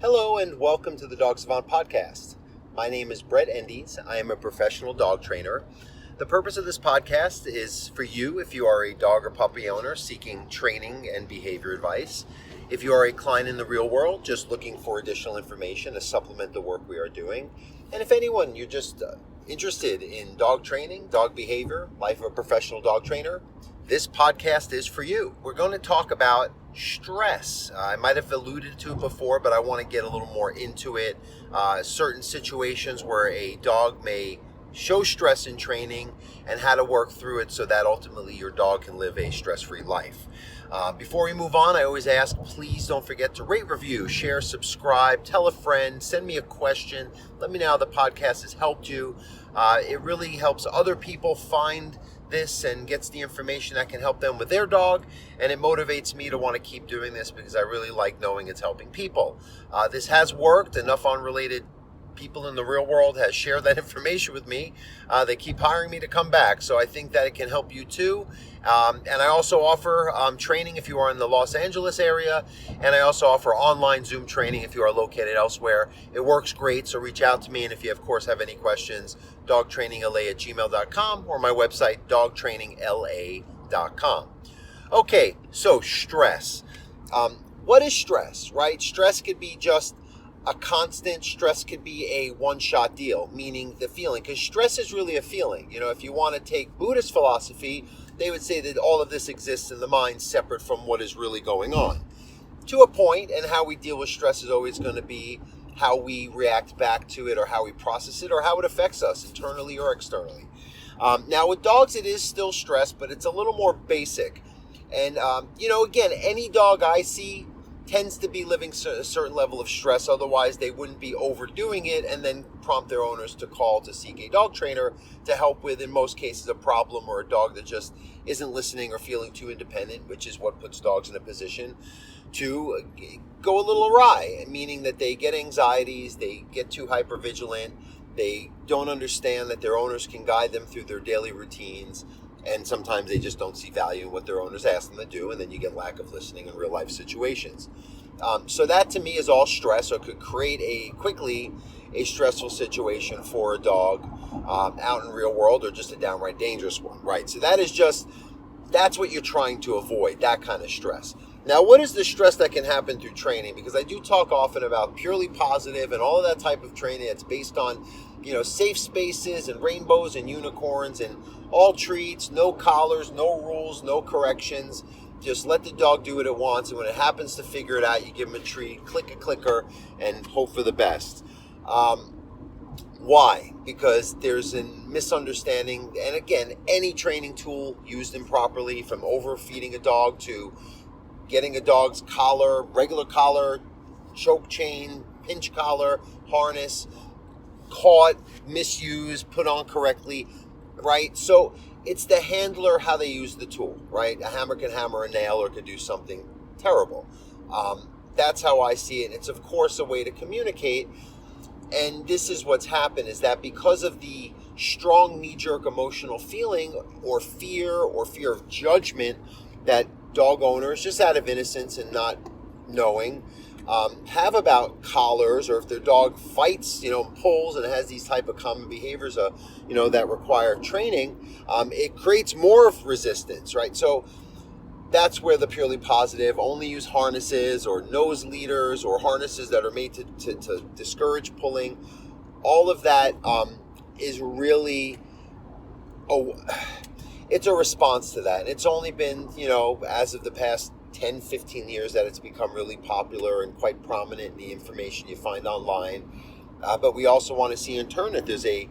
Hello and welcome to the Dog Savant Podcast. My name is Brett Endies. I am a professional dog trainer. The purpose of this podcast is for you if you are a dog or puppy owner seeking training and behavior advice. If you are a client in the real world just looking for additional information to supplement the work we are doing. And if anyone, you're just interested in dog training, dog behavior, life of a professional dog trainer, this podcast is for you. We're going to talk about stress. I might have alluded to it before, but I want to get a little more into it. Certain situations where a dog may show stress in training and how to work through it so that ultimately your dog can live a stress-free life. Before we move on, I always ask, please don't forget to rate, review, share, subscribe, tell a friend, send me a question. Let me know how the podcast has helped you. It really helps other people find this and gets the information that can help them with their dog, and it motivates me to want to keep doing this because I really like knowing it's helping people. This has worked. Enough unrelated people in the real world has shared that information with me. They keep hiring me to come back, so I think that it can help you too. And I also offer training if you are in the Los Angeles area, and I also offer online Zoom training if you are located elsewhere. It works great, so reach out to me, and if you of course have any questions, dogtrainingla@gmail.com or my website, dogtrainingla.com. Okay, so stress. What is stress, right? Stress could be just a constant. Stress could be a one-shot deal, meaning the feeling, because stress is really a feeling. You know, if you want to take Buddhist philosophy, they would say that all of this exists in the mind separate from what is really going on. To a point, and how we deal with stress is always going to be how we react back to it or how we process it or how it affects us internally or externally. Now with dogs, it is still stress, but it's a little more basic. And, again, any dog I see tends to be living a certain level of stress. Otherwise, they wouldn't be overdoing it and then prompt their owners to call to seek a dog trainer to help with, in most cases, a problem or a dog that just isn't listening or feeling too independent, which is what puts dogs in a position to go a little awry, meaning that they get anxieties, they get too hypervigilant, they don't understand that their owners can guide them through their daily routines, and sometimes they just don't see value in what their owners ask them to do, and then you get lack of listening in real life situations. So that to me is all stress, or could create quickly a stressful situation for a dog out in real world, or just a downright dangerous one, right? So that's what you're trying to avoid, that kind of stress. Now, what is the stress that can happen through training? Because I do talk often about purely positive and all of that type of training that's based on, safe spaces and rainbows and unicorns and all treats, no collars, no rules, no corrections. Just let the dog do what it wants, and when it happens to figure it out, you give them a treat, click a clicker, and hope for the best. Why? Because there's a misunderstanding, and again, any training tool used improperly, from overfeeding a dog to getting a dog's collar, regular collar, choke chain, pinch collar, harness, caught, misused, put on correctly, right? So it's the handler, how they use the tool, right? A hammer can hammer a nail or could do something terrible. That's how I see it. It's, of course, a way to communicate. And this is what's happened, is that because of the strong knee-jerk emotional feeling or fear of judgment that dog owners, just out of innocence and not knowing, have about collars, or if their dog fights, pulls and has these type of common behaviors, that require training, it creates more of resistance, right? So that's where the purely positive, only use harnesses or nose leaders or harnesses that are made to discourage pulling. All of that is really it's a response to that. And it's only been, as of the past 10, 15 years that it's become really popular and quite prominent in the information you find online. But we also want to see in turn that there's a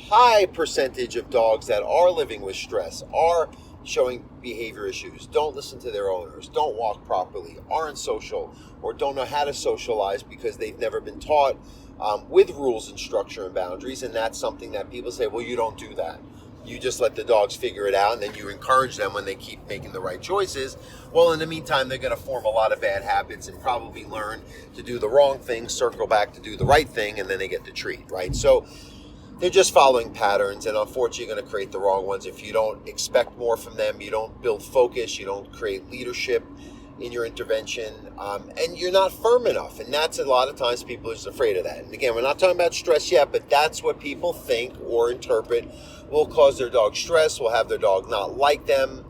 high percentage of dogs that are living with stress, are showing behavior issues, don't listen to their owners, don't walk properly, aren't social, or don't know how to socialize because they've never been taught with rules and structure and boundaries. And that's something that people say, well, you don't do that. You just let the dogs figure it out, and then you encourage them when they keep making the right choices. Well, in the meantime, they're going to form a lot of bad habits and probably learn to do the wrong thing, circle back to do the right thing, and then they get the treat, right? So they're just following patterns, and unfortunately you're going to create the wrong ones if you don't expect more from them, you don't build focus, you don't create leadership, in your intervention, and you're not firm enough. And that's a lot of times people are just afraid of that. And again, we're not talking about stress yet, but that's what people think or interpret will cause their dog stress, will have their dog not like them.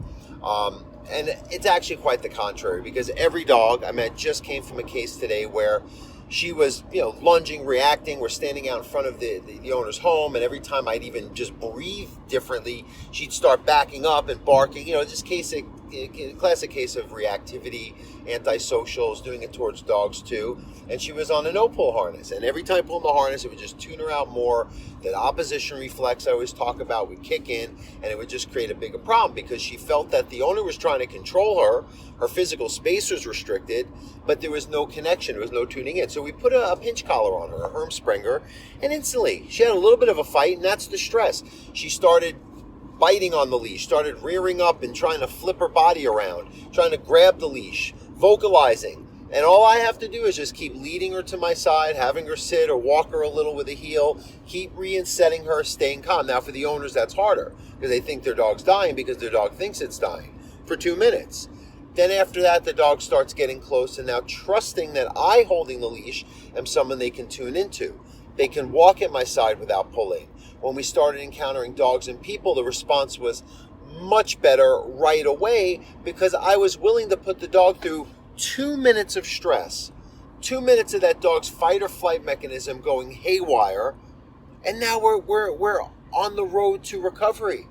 And it's actually quite the contrary, because every dog, I just came from a case today where she was, lunging, reacting. We're standing out in front of the owner's home, and every time I'd even just breathe differently, she'd start backing up and barking. Just classic case of reactivity, antisocials, doing it towards dogs too. And she was on a no-pull harness, and every time I pulled the harness, it would just tune her out more. That opposition reflex I always talk about would kick in, and it would just create a bigger problem, because she felt that the owner was trying to control her. Her physical space was restricted, but there was no connection. There was no tuning in. So we put a pinch collar on her, a Hermsprenger, and instantly she had a little bit of a fight, and that's the stress. She started biting on the leash, started rearing up and trying to flip her body around, trying to grab the leash, vocalizing. And all I have to do is just keep leading her to my side, having her sit or walk her a little with a heel, keep reinsetting her, staying calm. Now for the owners, that's harder, because they think their dog's dying because their dog thinks it's dying for 2 minutes. Then after that, the dog starts getting close and now trusting that I, holding the leash, am someone they can tune into. They can walk at my side without pulling. When we started encountering dogs and people, the response was much better right away, because I was willing to put the dog through 2 minutes of stress, 2 minutes of that dog's fight or flight mechanism going haywire, and now we're on the road to recovery.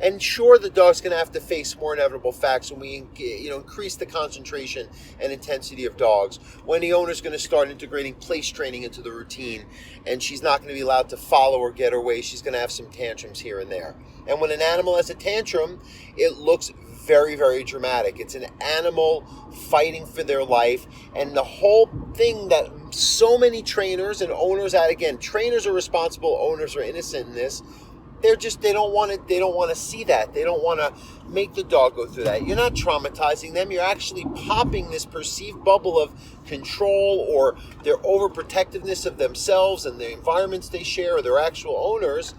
And sure, the dog's going to have to face more inevitable facts when we increase the concentration and intensity of dogs, when the owner's going to start integrating place training into the routine, and she's not going to be allowed to follow or get her way. She's going to have some tantrums here and there. And when an animal has a tantrum, it looks very, very dramatic. It's an animal fighting for their life. And the whole thing that so many trainers and owners trainers are responsible, owners are innocent in this. They don't want to see that. They don't want to make the dog go through that. You're not traumatizing them. You're actually popping this perceived bubble of control, or their overprotectiveness of themselves and the environments they share, or their actual owners,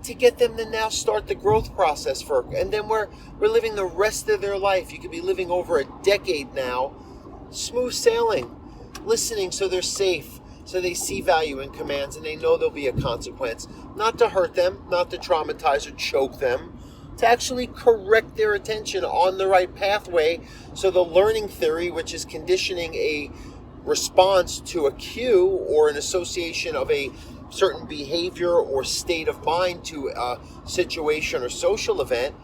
to get them to now start the growth process and then we're living the rest of their life. You could be living over a decade now, smooth sailing, listening so they're safe, so they see value in commands, and they know there'll be a consequence. Not to hurt them, not to traumatize or choke them, to actually correct their attention on the right pathway. So the learning theory, which is conditioning a response to a cue or an association of a certain behavior or state of mind to a situation or social event,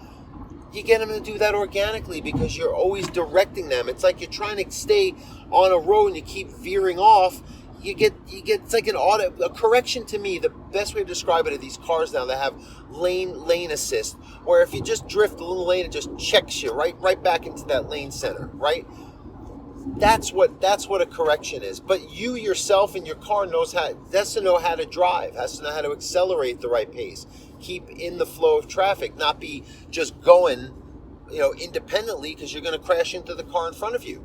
you get them to do that organically, because you're always directing them. It's like you're trying to stay on a road and you keep veering off. You get it's like a correction. To me, the best way to describe it are these cars now that have lane assist, where if you just drift a little lane, it just checks you right back into that lane center, right? That's what a correction is. But you yourself in your car has to know how to drive, has to know how to accelerate the right pace, keep in the flow of traffic, not be just going, independently, because you're going to crash into the car in front of you.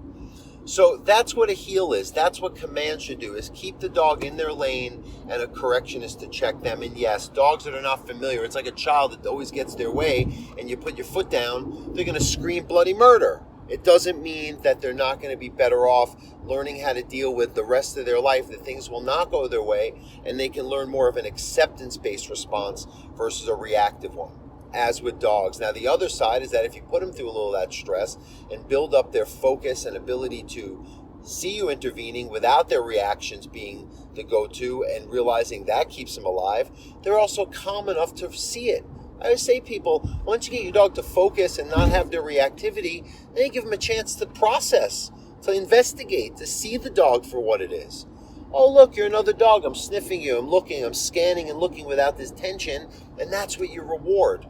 So that's what a heel is. That's what command should do, is keep the dog in their lane, and a correction is to check them. And yes, dogs that are not familiar, it's like a child that always gets their way, and you put your foot down, they're going to scream bloody murder. It doesn't mean that they're not going to be better off learning how to deal with the rest of their life, that things will not go their way, and they can learn more of an acceptance-based response versus a reactive one, as with dogs. Now, the other side is that if you put them through a little of that stress and build up their focus and ability to see you intervening without their reactions being the go-to, and realizing that keeps them alive, they're also calm enough to see it. I always say, people, once you get your dog to focus and not have their reactivity, then you give them a chance to process, to investigate, to see the dog for what it is. Oh, look, you're another dog. I'm sniffing you. I'm looking. I'm scanning and looking without this tension. And that's what you reward,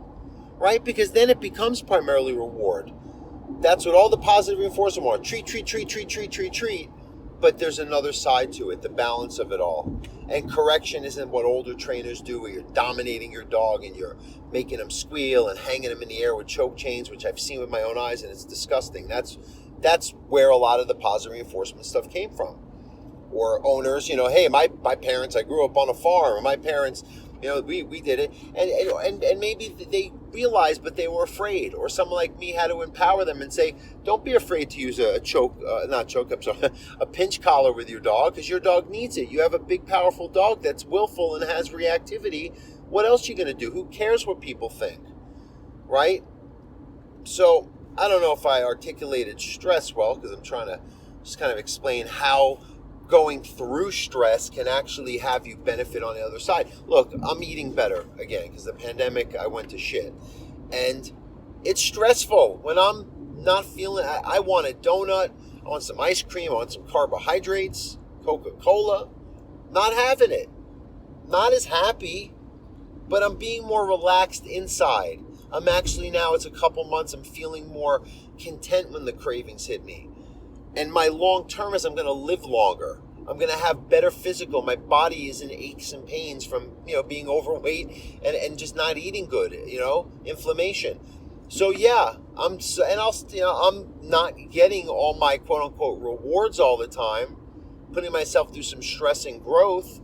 right? Because then it becomes primarily reward. That's what all the positive reinforcement are. Treat, treat, treat, treat, treat, treat, treat. But there's another side to it, the balance of it all. And correction isn't what older trainers do, where you're dominating your dog and you're making them squeal and hanging them in the air with choke chains, which I've seen with my own eyes, and it's disgusting. That's where a lot of the positive reinforcement stuff came from. Or owners, hey, my parents, I grew up on a farm, or my parents, we did it. And maybe they realize, but they were afraid. Or someone like me had to empower them and say, don't be afraid to use a pinch collar with your dog, because your dog needs it. You have a big, powerful dog that's willful and has reactivity. What else are you going to do? Who cares what people think, right? So I don't know if I articulated stress well, because I'm trying to just kind of explain how going through stress can actually have you benefit on the other side. Look, I'm eating better again because the pandemic, I went to shit. And it's stressful when I'm not feeling, I want a donut, I want some ice cream, I want some carbohydrates, Coca-Cola. Not having it. Not as happy, but I'm being more relaxed inside. I'm actually now, it's a couple months, I'm feeling more content when the cravings hit me. And my long term is I'm going to live longer. I'm going to have better physical. My body is in aches and pains from, being overweight and just not eating good, inflammation. So yeah, I'm not getting all my quote unquote rewards all the time, putting myself through some stress and growth,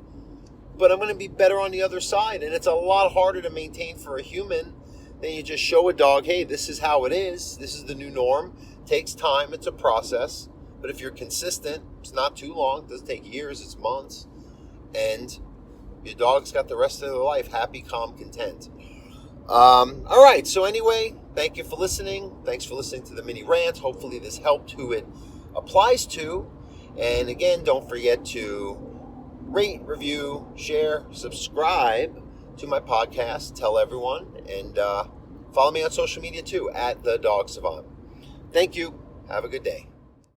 but I'm going to be better on the other side. And it's a lot harder to maintain for a human than you just show a dog, hey, this is how it is. This is the new norm. It takes time. It's a process. But if you're consistent, it's not too long. It doesn't take years. It's months. And your dog's got the rest of their life happy, calm, content. All right. So anyway, thank you for listening. Thanks for listening to the mini rant. Hopefully this helped who it applies to. And again, don't forget to rate, review, share, subscribe to my podcast. Tell everyone. And follow me on social media too, at the Dog Savant. Thank you. Have a good day.